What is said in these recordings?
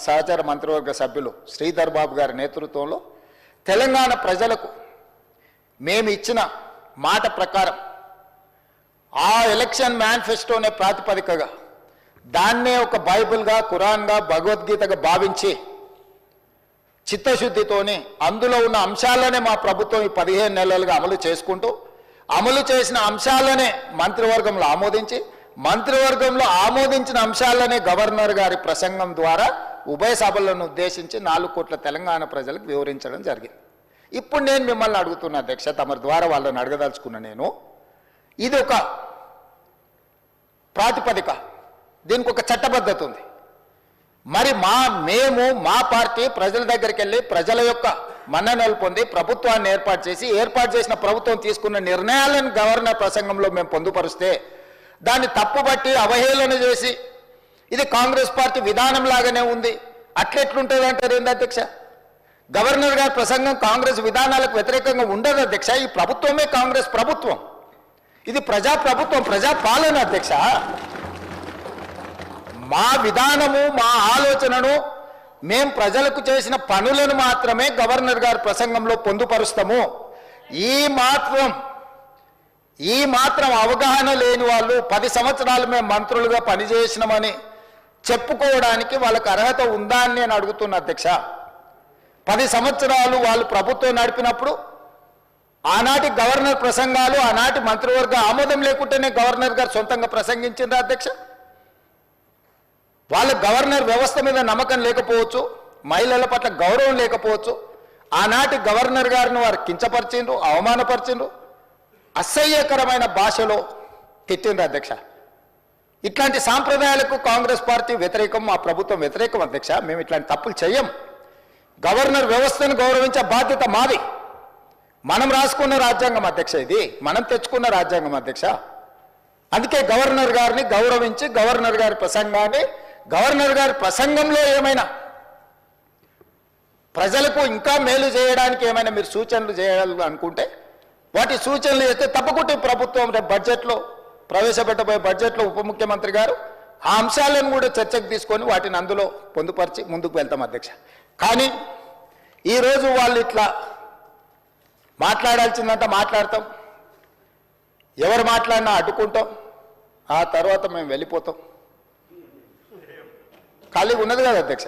సహచార మంత్రివర్గ సభ్యులు శ్రీధర్ బాబు గారి నేతృత్వంలో తెలంగాణ ప్రజలకు మేము ఇచ్చిన మాట ప్రకారం ఆ ఎలక్షన్ మేనిఫెస్టోనే ప్రాతిపదికగా దాన్నే ఒక బైబిల్గా, ఖురాన్గా, భగవద్గీతగా భావించి చిత్తశుద్ధితోని అందులో ఉన్న అంశాలనే మా ప్రభుత్వం ఈ 15 నెలలుగా అమలు చేసుకుంటూ అమలు చేసిన అంశాలనే మంత్రివర్గంలో ఆమోదించి మంత్రివర్గంలో ఆమోదించిన అంశాలనే గవర్నర్ గారి ప్రసంగం ద్వారా ఉభయ సభలను ఉద్దేశించి 4 కోట్ల తెలంగాణ ప్రజలకు వివరించడం జరిగింది. ఇప్పుడు నేను మిమ్మల్ని అడుగుతున్నా అధ్యక్ష, తమరి ద్వారా వాళ్ళని అడగదలుచుకున్న నేను, ఇది ఒక ప్రాతిపదిక, దీనికి ఒక చట్టబద్ధత ఉంది. మరి మేము మా పార్టీ ప్రజల దగ్గరికి వెళ్ళి ప్రజల యొక్క మన్ననలు పొంది ప్రభుత్వాన్ని ఏర్పాటు చేసిన ప్రభుత్వం తీసుకున్న నిర్ణయాలను గవర్నర్ ప్రసంగంలో మేము పొందుపరిస్తే దాన్ని తప్పుబట్టి అవహేళన చేసి ఇది కాంగ్రెస్ పార్టీ విధానం లాగానే ఉంది అట్లెట్లుంటుంది అంటారు ఏంది అధ్యక్ష? గవర్నర్ గారి ప్రసంగం కాంగ్రెస్ విధానాలకు వ్యతిరేకంగా ఉండదు అధ్యక్ష. ఈ ప్రభుత్వమే కాంగ్రెస్ ప్రభుత్వం, ఇది ప్రజాప్రభుత్వం, ప్రజాపాలన అధ్యక్ష. మా విధానము, మా ఆలోచనను మేం ప్రజలకు చేసిన పనులను మాత్రమే గవర్నర్ గారి ప్రసంగంలో పొందుపరుస్తాము. ఈ మాత్రం అవగాహన లేని వాళ్ళు 10 సంవత్సరాలు మేము మంత్రులుగా పనిచేసినామని చెప్పుకోవడానికి వాళ్ళకి అర్హత ఉందా అని నేను అడుగుతున్నా అధ్యక్ష. 10 సంవత్సరాలు వాళ్ళు ప్రభుత్వం నడిపినప్పుడు ఆనాటి గవర్నర్ ప్రసంగాలు, ఆనాటి మంత్రివర్గ ఆమోదం లేకుంటేనే గవర్నర్ గారు సొంతంగా ప్రసంగించిందా అధ్యక్ష? వాళ్ళ గవర్నర్ వ్యవస్థ మీద నమ్మకం లేకపోవచ్చు, మహిళల పట్ల గౌరవం లేకపోవచ్చు, ఆనాటి గవర్నర్ గారిని వారు కించపరిచిండ్రు, అవమానపరిచిండ్రు, అసహ్యకరమైన భాషలో తిట్టిండ్రు అధ్యక్ష. ఇట్లాంటి సాంప్రదాయాలకు కాంగ్రెస్ పార్టీ వ్యతిరేకం, మా ప్రభుత్వం వ్యతిరేకం అధ్యక్ష. మేము ఇట్లాంటి తప్పులు చెయ్యం. గవర్నర్ వ్యవస్థను గౌరవించే బాధ్యత మాది. మనం రాసుకున్న రాజ్యాంగం అధ్యక్ష, ఇది మనం తెచ్చుకున్న రాజ్యాంగం అధ్యక్ష. అందుకే గవర్నర్ గారిని గౌరవించి గవర్నర్ గారి ప్రసంగాన్ని, గవర్నర్ గారి ప్రసంగంలో ఏమైనా ప్రజలకు ఇంకా మేలు చేయడానికి ఏమైనా మీరు సూచనలు చేయాలనుకుంటే వాటి సూచనలు చేస్తే తప్పకుండా ప్రభుత్వం రేపు బడ్జెట్లో ప్రవేశపెట్టబోయే బడ్జెట్లో ఉప ముఖ్యమంత్రి గారు ఆ అంశాలను కూడా చర్చకు తీసుకొని వాటిని అందులో పొందుపరిచి ముందుకు వెళ్తాం అధ్యక్ష. కానీ ఈరోజు వాళ్ళు ఇట్లా మాట్లాడాల్సిందంతా మాట్లాడతాం, ఎవరు మాట్లాడినా అడ్డుకుంటాం, ఆ తర్వాత మేము వెళ్ళిపోతాం. ఖాళీగా ఉన్నది కదా అధ్యక్ష.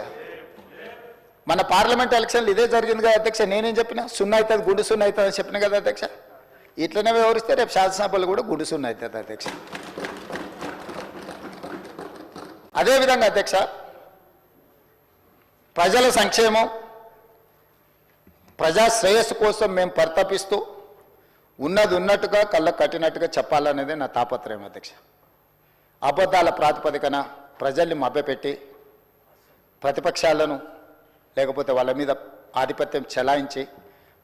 మన పార్లమెంట్ ఎలక్షన్లు ఇదే జరిగింది కదా అధ్యక్ష. నేనేం చెప్పినా 0 అవుతుంది, గుండు 0 అవుతుంది అని చెప్పిన కదా అధ్యక్ష. ఇట్లనే వివరిస్తే రేపు శాసనసభలు కూడా గుండు 0 అవుతుంది అధ్యక్ష. అదేవిధంగా అధ్యక్ష, ప్రజల సంక్షేమం, ప్రజా శ్రేయస్సు కోసం మేము పరితపిస్తూ ఉన్నది ఉన్నట్టుగా కళ్ళకు కట్టినట్టుగా చెప్పాలనేది నా తాపత్రయం అధ్యక్ష. అబద్ధాల ప్రాతిపదికన ప్రజల్ని మభ్యపెట్టి ప్రతిపక్షాలను లేకపోతే వాళ్ళ మీద ఆధిపత్యం చెలాయించి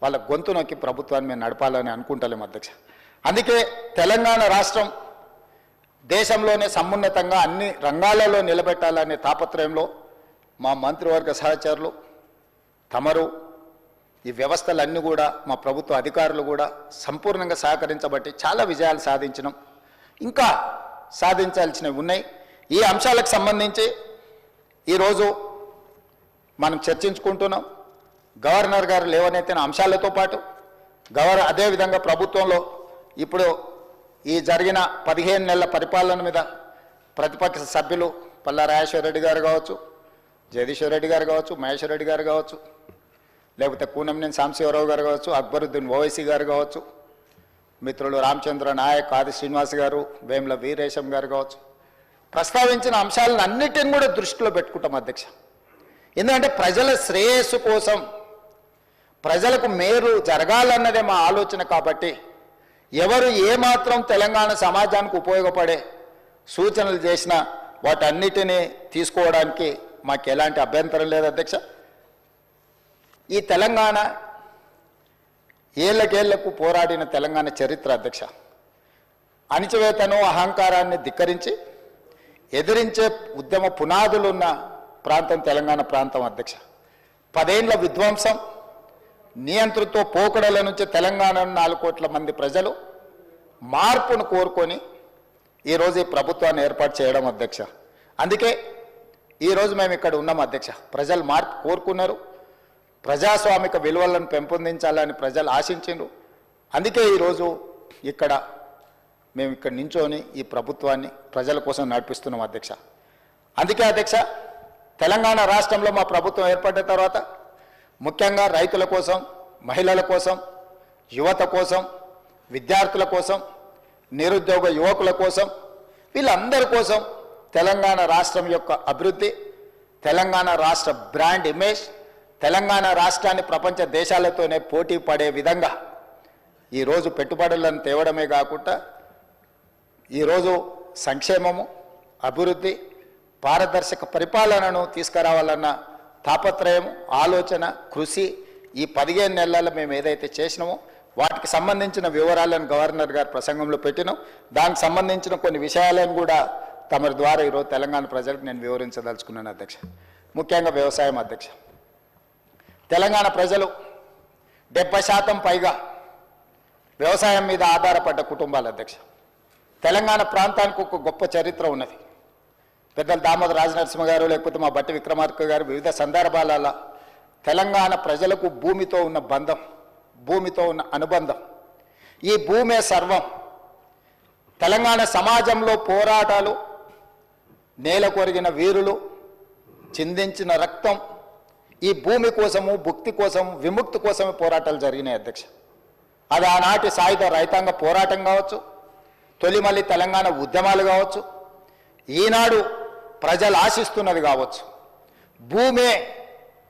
వాళ్ళ గొంతు నొక్కి ప్రభుత్వాన్ని మేము నడపాలని అనుకుంటలేము అధ్యక్ష. అందుకే తెలంగాణ రాష్ట్రం దేశంలోనే సమున్నతంగా అన్ని రంగాలలో నిలబెట్టాలనే తాపత్రయంలో మా మంత్రివర్గ సహచరులు, తమరు, ఈ వ్యవస్థలన్నీ కూడా మా ప్రభుత్వ అధికారులు కూడా సంపూర్ణంగా సహకరించబట్టి చాలా విజయాలు సాధించినాం. ఇంకా సాధించాల్సినవి ఉన్నాయి. ఈ అంశాలకు సంబంధించి ఈరోజు మనం చర్చించుకుంటున్నాం. గవర్నర్ గారు లేవనెత్తిన అంశాలతో పాటు అదేవిధంగా ప్రభుత్వంలో ఇప్పుడు ఈ జరిగిన 15 నెలల పరిపాలన మీద ప్రతిపక్ష సభ్యులు పల్లా రాజేశ్వర రెడ్డి గారు కావచ్చు, జగదీశ్వర్ రెడ్డి గారు కావచ్చు, మహేశ్వర్ రెడ్డి గారు కావచ్చు, లేకపోతే కూనంనేని సాంబశివరావు గారు కావచ్చు, అక్బరుద్దీన్ ఓవైసీ గారు కావచ్చు, మిత్రులు రామచంద్ర నాయక్, ఆది శ్రీనివాస్ గారు, వేముల వీరేశం గారు కావచ్చు, ప్రస్తావించిన అంశాలను అన్నిటిని కూడా దృష్టిలో పెట్టుకుంటాం అధ్యక్ష. ఎందుకంటే ప్రజల శ్రేయస్సు కోసం, ప్రజలకు మేలు జరగాలన్నదే మా ఆలోచన. కాబట్టి ఎవరు ఏమాత్రం తెలంగాణ సమాజానికి ఉపయోగపడే సూచనలు చేసినా వాటన్నిటినీ తీసుకోవడానికి మాకు ఎలాంటి అభ్యంతరం లేదు అధ్యక్ష. ఈ తెలంగాణ ఏళ్ళకేళ్లకు పోరాడిన తెలంగాణ చరిత్ర అధ్యక్ష. అణిచివేతను, అహంకారాన్ని ధిక్కరించి ఎదిరించే ఉద్యమ పునాదులున్న ప్రాంతం తెలంగాణ ప్రాంతం అధ్యక్ష. 10 ఏళ్ల విధ్వంసం, నియంతృత్వ పోకడల నుంచి తెలంగాణను 4 కోట్ల మంది ప్రజలు మార్పును కోరుకొని ఈరోజు ఈ ప్రభుత్వాన్ని ఏర్పాటు చేయడం అధ్యక్ష. అందుకే ఈరోజు మేము ఇక్కడ ఉన్నాం అధ్యక్ష. ప్రజలు మార్పు కోరుకున్నారు, ప్రజాస్వామిక విలువలను పెంపొందించాలని ప్రజలు ఆశించారు. అందుకే ఈరోజు మేము ఇక్కడ నించొని ఈ ప్రభుత్వాన్ని ప్రజల కోసం నడిపిస్తున్నాం అధ్యక్ష. అందుకే అధ్యక్ష, తెలంగాణ రాష్ట్రంలో మా ప్రభుత్వం ఏర్పడిన తర్వాత ముఖ్యంగా రైతుల కోసం, మహిళల కోసం, యువత కోసం, విద్యార్థుల కోసం, నిరుద్యోగ యువకుల కోసం, వీళ్ళందరి కోసం తెలంగాణ రాష్ట్రం యొక్క అభివృద్ధి, తెలంగాణ రాష్ట్ర బ్రాండ్ ఇమేజ్, తెలంగాణ రాష్ట్రాన్ని ప్రపంచ దేశాలతోనే పోటీ పడే విధంగా ఈరోజు పెట్టుబడులను తేవడమే కాకుండా ఈరోజు సంక్షేమము, అభివృద్ధి, పారదర్శక పరిపాలనను తీసుకురావాలన్న తాపత్రయం, ఆలోచన, కృషి ఈ 15 నెలల్లో మేము ఏదైతే చేసినామో వాటికి సంబంధించిన వివరాలను గవర్నర్ గారు ప్రసంగంలో పెట్టినాం. దానికి సంబంధించిన కొన్ని విషయాలను కూడా తమరి ద్వారా ఈరోజు తెలంగాణ ప్రజలకు నేను వివరించదలుచుకున్నాను అధ్యక్ష. ముఖ్యంగా వ్యవసాయం అధ్యక్ష. తెలంగాణ ప్రజలు 70% పైగా వ్యవసాయం మీద ఆధారపడ్డ కుటుంబాలు అధ్యక్ష. తెలంగాణ ప్రాంతానికి ఒక గొప్ప చరిత్ర ఉన్నది. పెద్దలు దామోదర రాజనరసింహ గారు, లేకపోతే మా బట్టి విక్రమార్క గారు వివిధ సందర్భాలలో తెలంగాణ ప్రజలకు భూమితో ఉన్న బంధం, భూమితో ఉన్న అనుబంధం, ఈ భూమే సర్వం, తెలంగాణ సమాజంలో పోరాటాలు, నేల కొరిగిన వీరులు చిందించిన రక్తం, ఈ భూమి కోసము, భుక్తి కోసం, విముక్తి కోసమే పోరాటాలు జరిగినాయి అధ్యక్ష. అది ఆనాటి సాయుధ రైతాంగ పోరాటం కావచ్చు, తొలిమల్లి తెలంగాణ ఉద్యమాలు కావచ్చు, ఈనాడు ప్రజలు ఆశిస్తున్నది కావచ్చు. భూమే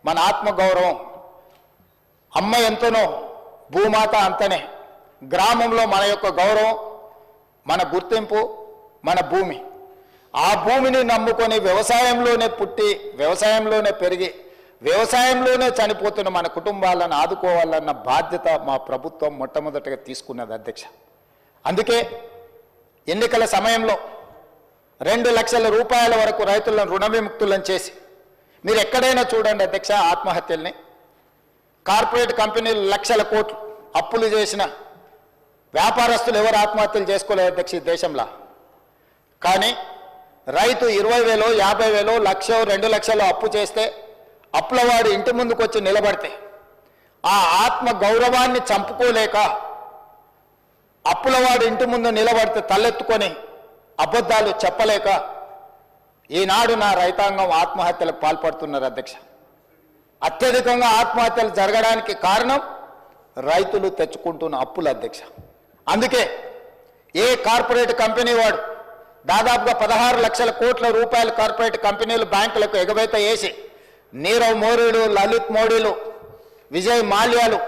మన ఆత్మగౌరవం. అమ్మ ఎంతనో భూమాత అంతనే. గ్రామంలో మన యొక్క గౌరవం, మన గుర్తింపు, మన భూమి. ఆ భూమిని నమ్ముకొని వ్యవసాయంలోనే పుట్టి, వ్యవసాయంలోనే పెరిగి, వ్యవసాయంలోనే చనిపోతున్న మన కుటుంబాలను ఆదుకోవాలన్న బాధ్యత మా ప్రభుత్వం మొట్టమొదటిగా తీసుకున్నది అధ్యక్ష. అందుకే ఎన్నికల సమయంలో 2 లక్షల రూపాయల వరకు రైతులను రుణ విముక్తులను చేసి, మీరు ఎక్కడైనా చూడండి అధ్యక్ష, ఆత్మహత్యల్ని, కార్పొరేట్ కంపెనీలు లక్షల కోట్లు అప్పులు చేసిన వ్యాపారస్తులు ఎవరు ఆత్మహత్యలు చేసుకోలేదు అధ్యక్ష ఈ దేశంలో. కానీ రైతు 20,000, 50,000, 1,00,000, 2 లక్షలు అప్పు చేస్తే, అప్పులవాడు ఇంటి ముందుకు వచ్చి నిలబడితే ఆ ఆత్మ గౌరవాన్ని చంపుకోలేక అప్పులవాడు ఇంటి ముందు నిలబడితే తలెత్తుకొని అబద్ధాలు చెప్పలేక ఈనాడు నా రైతాంగం ఆత్మహత్యలకు పాల్పడుతున్నారు అధ్యక్ష. అత్యధికంగా ఆత్మహత్యలు జరగడానికి కారణం రైతులు తెచ్చుకుంటున్న అప్పులు అధ్యక్ష. అందుకే ఏ కార్పొరేట్ కంపెనీ వాడు దాదాపుగా 16 లక్షల కోట్ల రూపాయల కార్పొరేట్ కంపెనీలు బ్యాంకులకు ఎగవేత వేసి నీరవ్ మోడీలు, లలిత్ మోడీలు, విజయ్ మాల్యాలు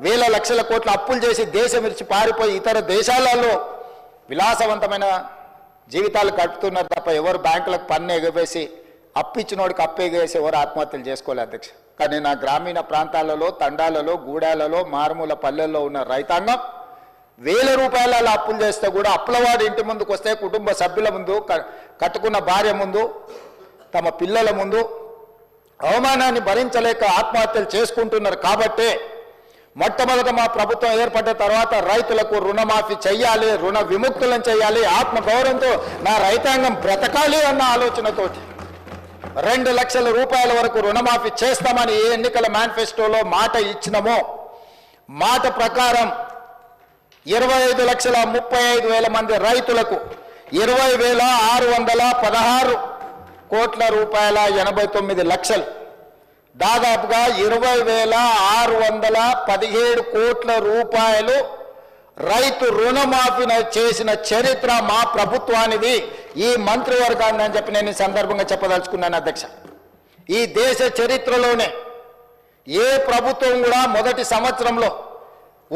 వేల లక్షల కోట్ల అప్పులు చేసి దేశం విడిచి పారిపోయి ఇతర దేశాలలో విలాసవంతమైన జీవితాలు గడుపుతున్నారు తప్ప ఎవరు బ్యాంకులకు పన్ను ఎగవేసి అప్పిచ్చినోడికి అప్పు ఎగవేసి ఎవరు ఆత్మహత్యలు చేసుకోలేదు అధ్యక్ష. కానీ నా గ్రామీణ ప్రాంతాలలో, తండాలలో, గూడాలలో, మారుమూల పల్లెల్లో ఉన్న రైతాంగం వేల రూపాయల అప్పులు చేస్తే కూడా అప్పులవాడు ఇంటి ముందుకు వస్తే కుటుంబ సభ్యుల ముందు, కట్టుకున్న భార్య ముందు, తమ పిల్లల ముందు అవమానాన్ని భరించలేక ఆత్మహత్యలు చేసుకుంటున్నారు. కాబట్టే మొట్టమొదట మా ప్రభుత్వం ఏర్పడ్డ తర్వాత రైతులకు రుణమాఫీ చెయ్యాలి, రుణ విముక్తులను చేయాలి, ఆత్మగౌరవంతో నా రైతాంగం బ్రతకాలి అన్న ఆలోచనతోటి 2 లక్షల రూపాయల వరకు రుణమాఫీ చేస్తామని ఏ ఎన్నికల మేనిఫెస్టోలో మాట ఇచ్చినామో మాట ప్రకారం 25,35,000 మంది రైతులకు 20,616 కోట్ల రూపాయల 89 లక్షలు, దాదాపుగా 20,617 కోట్ల రూపాయలు రైతు రుణమాఫీ చేసిన చరిత్ర మా ప్రభుత్వానిది, ఈ మంత్రివర్గాన్ని అని చెప్పి నేను ఈ సందర్భంగా చెప్పదలుచుకున్నాను అధ్యక్ష. ఈ దేశ చరిత్రలోనే ఏ ప్రభుత్వం కూడా మొదటి సంవత్సరంలో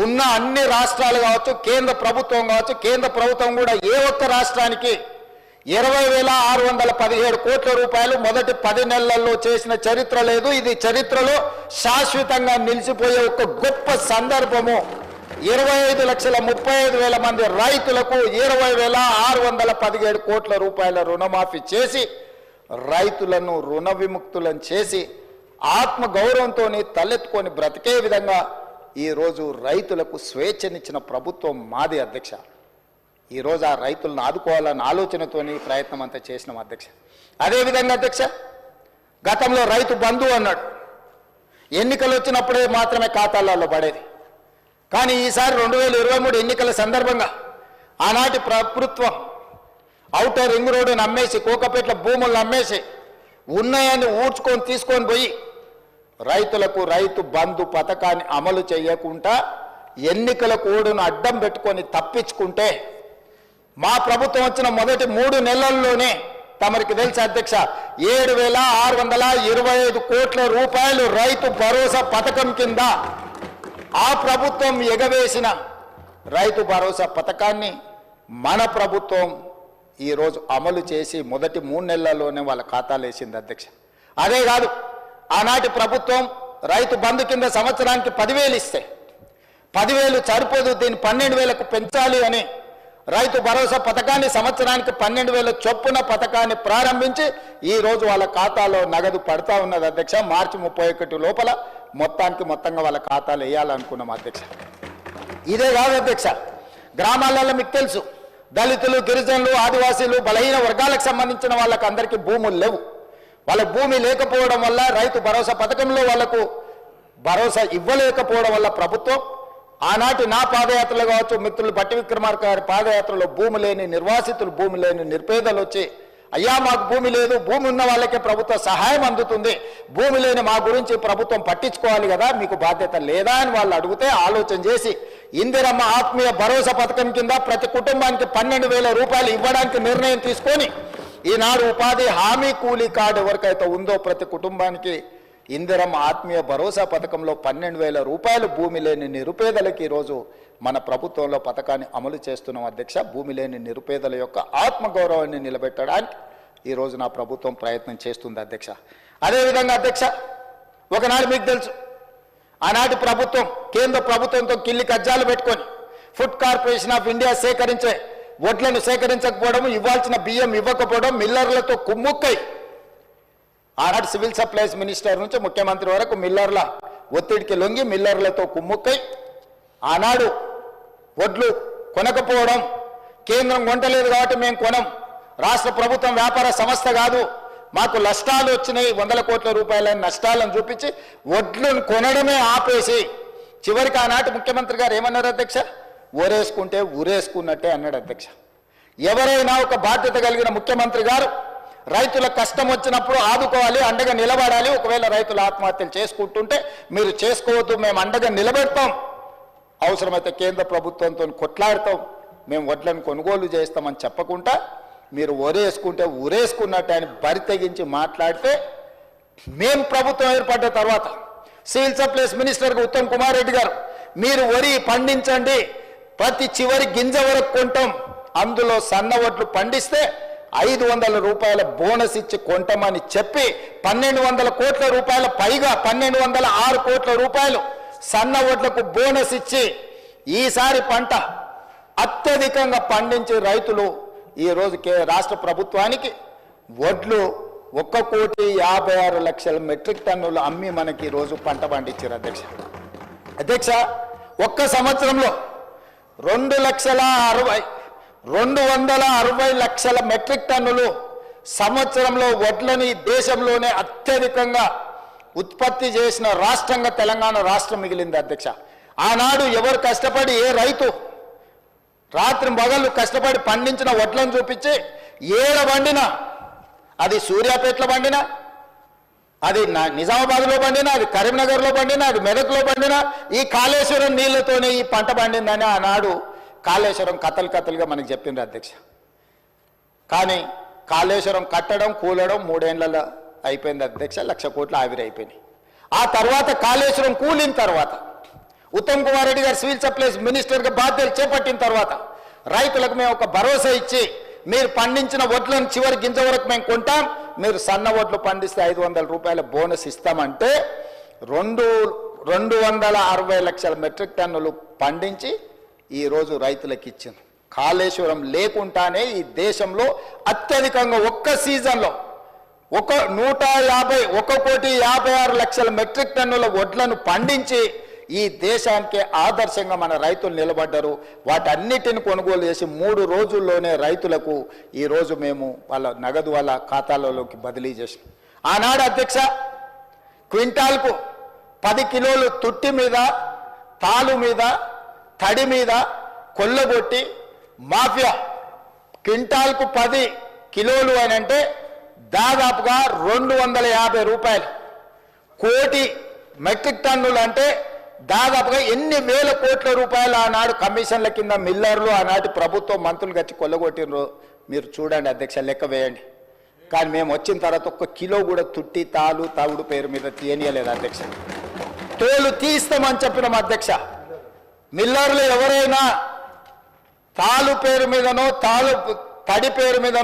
ఉన్న అన్ని రాష్ట్రాలు కావచ్చు, కేంద్ర ప్రభుత్వం కావచ్చు, కేంద్ర ప్రభుత్వం కూడా ఏ ఒక్క రాష్ట్రానికి 20,617 కోట్ల రూపాయలు మొదటి 10 నెలల్లో చేసిన చరిత్ర లేదు. ఇది చరిత్రలో శాశ్వతంగా నిలిచిపోయే ఒక గొప్ప సందర్భము. 25,35,000 మంది రైతులకు 20,617 కోట్ల రూపాయల రుణమాఫీ చేసి రైతులను రుణ విముక్తులను చేసి ఆత్మగౌరవంతో తలెత్తుకొని బ్రతికే విధంగా ఈరోజు రైతులకు స్వేచ్ఛనిచ్చిన ప్రభుత్వం మాది అధ్యక్ష. ఈరోజు ఆ రైతులను ఆదుకోవాలన్న ఆలోచనతోని ప్రయత్నం అంతా చేసినాం అధ్యక్ష. అదేవిధంగా అధ్యక్ష, గతంలో రైతు బంధు అన్నాడు, ఎన్నికలు వచ్చినప్పుడే మాత్రమే ఖాతాలలో పడేది. కానీ ఈసారి 2023 ఎన్నికల సందర్భంగా ఆనాటి ప్రభుత్వం ఔటర్ రింగ్ రోడ్డును అమ్మేసి, కోకపేట్ల భూములను అమ్మేసి, ఉన్నాయని ఊడ్చుకొని తీసుకొని పోయి రైతులకు రైతు బంధు పథకాన్ని అమలు చేయకుండా ఎన్నికల కోడ్ను అడ్డం పెట్టుకొని తప్పించుకుంటే, మా ప్రభుత్వం వచ్చిన మొదటి 3 నెలల్లోనే తమరికి తెలుసు అధ్యక్ష, 7,625 కోట్ల రూపాయలు రైతు భరోసా పథకం కింద ఆ ప్రభుత్వం ఎగవేసిన రైతు భరోసా పథకాన్ని మన ప్రభుత్వం ఈరోజు అమలు చేసి మొదటి 3 నెలల్లోనే వాళ్ళ ఖాతాలు వేసింది అధ్యక్ష. అదే కాదు, ఆనాటి ప్రభుత్వం రైతు బంధు కింద సంవత్సరానికి 10,000 ఇస్తే 10,000 సరిపోదు, దీన్ని 12,000కు పెంచాలి అని రైతు భరోసా పథకాన్ని సంవత్సరానికి 12,000 చొప్పున పథకాన్ని ప్రారంభించి ఈరోజు వాళ్ళ ఖాతాలో నగదు పడతా ఉన్నది అధ్యక్ష. మార్చి 31 లోపల మొత్తంగా వాళ్ళ ఖాతాలు వేయాలనుకున్నాం అధ్యక్ష. ఇదే కాదు అధ్యక్ష, గ్రామాలలో మీకు తెలుసు, దళితులు, గిరిజనులు, ఆదివాసీలు, బలహీన వర్గాలకు సంబంధించిన వాళ్ళకి అందరికీ భూములు లేవు. వాళ్ళ భూమి లేకపోవడం వల్ల రైతు భరోసా పథకంలో వాళ్లకు భరోసా ఇవ్వలేకపోవడం వల్ల ప్రభుత్వం ఆనాటి నా పాదయాత్రలు కావచ్చు, మిత్రులు బట్టి విక్రమార్క గారి పాదయాత్రలో భూమి లేని నిర్వాసితులు, భూమి లేని నిరుపేదలు వచ్చి, అయ్యా మాకు భూమి లేదు, భూమి ఉన్న వాళ్ళకే ప్రభుత్వ సహాయం అందుతుంది, భూమి లేని మా గురించి ప్రభుత్వం పట్టించుకోవాలి కదా, మీకు బాధ్యత లేదా అని వాళ్ళు అడిగితే ఆలోచన చేసి ఇందిరమ్మ ఆత్మీయ భరోసా పథకం కింద ప్రతి కుటుంబానికి 12,000 రూపాయలు ఇవ్వడానికి నిర్ణయం తీసుకొని ఈనాడు ఉపాధి హామీ కూలీ కార్డు ఎవరికైతే ఉందో ప్రతి కుటుంబానికి ఇందిరమ్మ ఆత్మీయ భరోసా పథకంలో 12,000 రూపాయలు భూమి లేని నిరుపేదలకు ఈరోజు మన ప్రభుత్వంలో పథకాన్ని అమలు చేస్తున్నాం అధ్యక్ష. భూమి లేని నిరుపేదల యొక్క ఆత్మగౌరవాన్ని నిలబెట్టడానికి ఈరోజు నా ప్రభుత్వం ప్రయత్నం చేస్తుంది అధ్యక్ష. అదేవిధంగా అధ్యక్ష, ఒకనాడు మీకు తెలుసు, ఆనాటి ప్రభుత్వం కేంద్ర ప్రభుత్వంతో కిల్లి కజ్జాలు పెట్టుకొని ఫుడ్ కార్పొరేషన్ ఆఫ్ ఇండియా సేకరించే వడ్లను సేకరించకపోవడం, ఇవ్వాల్సిన బియ్యం ఇవ్వకపోవడం, మిల్లర్లతో కుమ్ముక్కై ఆనాటి సివిల్ సప్లైస్ మినిస్టర్ నుంచి ముఖ్యమంత్రి వరకు మిల్లర్ల ఒత్తిడికి లొంగి మిల్లర్లతో కుమ్ముక్కై ఆనాడు వడ్లు కొనకపోవడం, కేంద్రం కొంటలేదు కాబట్టి మేము కొనం, రాష్ట్ర ప్రభుత్వం వ్యాపార సంస్థ కాదు, మాకు నష్టాలు వచ్చినాయి, 100 కోట్ల రూపాయల నష్టాలను చూపించి వడ్లను కొనడమే ఆపేసి చివరికి ఆనాటి ముఖ్యమంత్రి గారు ఏమన్నారు అధ్యక్ష, ఊరేసుకుంటే ఊరేసుకున్నట్టే అన్నాడు అధ్యక్ష. ఎవరైనా ఒక బాధ్యత కలిగిన ముఖ్యమంత్రి గారు రైతుల కష్టం వచ్చినప్పుడు ఆదుకోవాలి, అండగా నిలబడాలి. ఒకవేళ రైతులు ఆత్మహత్యలు చేసుకుంటుంటే మీరు చేసుకోవద్దు, మేము అండగా నిలబెడతాం, అవసరమైతే కేంద్ర ప్రభుత్వంతో కొట్లాడతాం, మేము వడ్లను కొనుగోలు చేస్తామని చెప్పకుండా మీరు ఊరేసుకుంటే ఊరేసుకున్నట్టు ఆయన బరి తెగించి మాట్లాడితే, మేము ప్రభుత్వం ఏర్పడ్డ తర్వాత సివిల్ సప్లైస్ మినిస్టర్గా ఉత్తమ్ కుమార్ రెడ్డి గారు, మీరు వరి పండించండి, ప్రతి చివరి గింజ వరకు కొంటాం, అందులో సన్న వడ్లు పండిస్తే 500 రూపాయల బోనస్ ఇచ్చి కొంటామని చెప్పి 1,200 కోట్ల రూపాయల పైగా 1,206 కోట్ల రూపాయలు సన్న వడ్లకు బోనస్ ఇచ్చి ఈసారి పంట అత్యధికంగా పండించే రైతులు ఈరోజు రాష్ట్ర ప్రభుత్వానికి వడ్లు 1,56,00,000 మెట్రిక్ టన్నులు అమ్మి మనకి ఈరోజు పంట పండించారు అధ్యక్ష. ఒక్క సంవత్సరంలో 260 లక్షల మెట్రిక్ టన్నులు సంవత్సరంలో వడ్లని దేశంలోనే అత్యధికంగా ఉత్పత్తి చేసిన రాష్ట్రంగా తెలంగాణ రాష్ట్రం మిగిలింది అధ్యక్ష. ఆనాడు ఎవరు కష్టపడి, ఏ రైతు రాత్రి పగళ్ళు కష్టపడి పండించిన వడ్లను చూపించి ఏడ పండినా, అది సూర్యాపేటలో పండినా, అది నిజామాబాద్లో పండినా, అది కరీంనగర్లో పండినా, అది మెదక్లో పండినా, ఈ కాళేశ్వరం నీళ్లతోనే ఈ పంట పండిందని ఆనాడు కాళేశ్వరం కథలుగా మనకు చెప్పింది అధ్యక్ష. కానీ కాళేశ్వరం కట్టడం కూలడం 3 ఏళ్లలో అయిపోయింది అధ్యక్ష, 1,00,000 కోట్లు ఆవిరి అయిపోయినాయి. ఆ తర్వాత కాళేశ్వరం కూలిన తర్వాత ఉత్తమ్ కుమార్ రెడ్డి గారు సివిల్ సప్లైస్ మినిస్టర్గా బాధ్యతలు చేపట్టిన తర్వాత రైతులకు మేము ఒక భరోసా ఇచ్చి, మీరు పండించిన వడ్లను చివరి గింజ వరకు మేము కొంటాం, మీరు సన్న వడ్లు పండిస్తే 500 రూపాయల బోనస్ ఇస్తామంటే 260 లక్షల మెట్రిక్ టన్నులు పండించి ఈరోజు రైతులకు ఇచ్చింది. కాళేశ్వరం లేకుండానే ఈ దేశంలో అత్యధికంగా ఒక్క సీజన్లో 1,56,00,000 మెట్రిక్ టన్నుల వడ్లను పండించి ఈ దేశానికి ఆదర్శంగా మన రైతులు నిలబడ్డారు. వాటన్నిటిని కొనుగోలు చేసి 3 రోజుల్లోనే రైతులకు ఈరోజు మేము వాళ్ళ నగదు వాళ్ళ ఖాతాలలోకి బదిలీ చేసాం. ఆనాడు అధ్యక్ష క్వింటాల్కు 10 కిలోలు తుట్టి మీద, తాలు మీద, తడి మీద కొల్లగొట్టి మాఫియా క్వింటాల్కు 10 కిలోలు అని అంటే దాదాపుగా 250 రూపాయలు. కోటి మెట్రిక్ టన్నులు అంటే దాదాపుగా ఎన్ని వేల కోట్ల రూపాయలు ఆనాడు కమిషన్ల కింద మిల్లర్లు ఆనాటి ప్రభుత్వం మంత్రులు గచ్చి కొల్లగొట్టినరు. మీరు చూడండి అధ్యక్ష, లెక్క వేయండి. కానీ మేము వచ్చిన తర్వాత 1 కిలో కూడా తుట్టి, తాలు, తవుడు పేరు మీద తీయనీయలేదు అధ్యక్ష. తోలు తీస్తామని చెప్పినాం అధ్యక్ష. మిల్లర్లు ఎవరైనా తాలు పేరు మీదనో, తడి పేరు మీదనో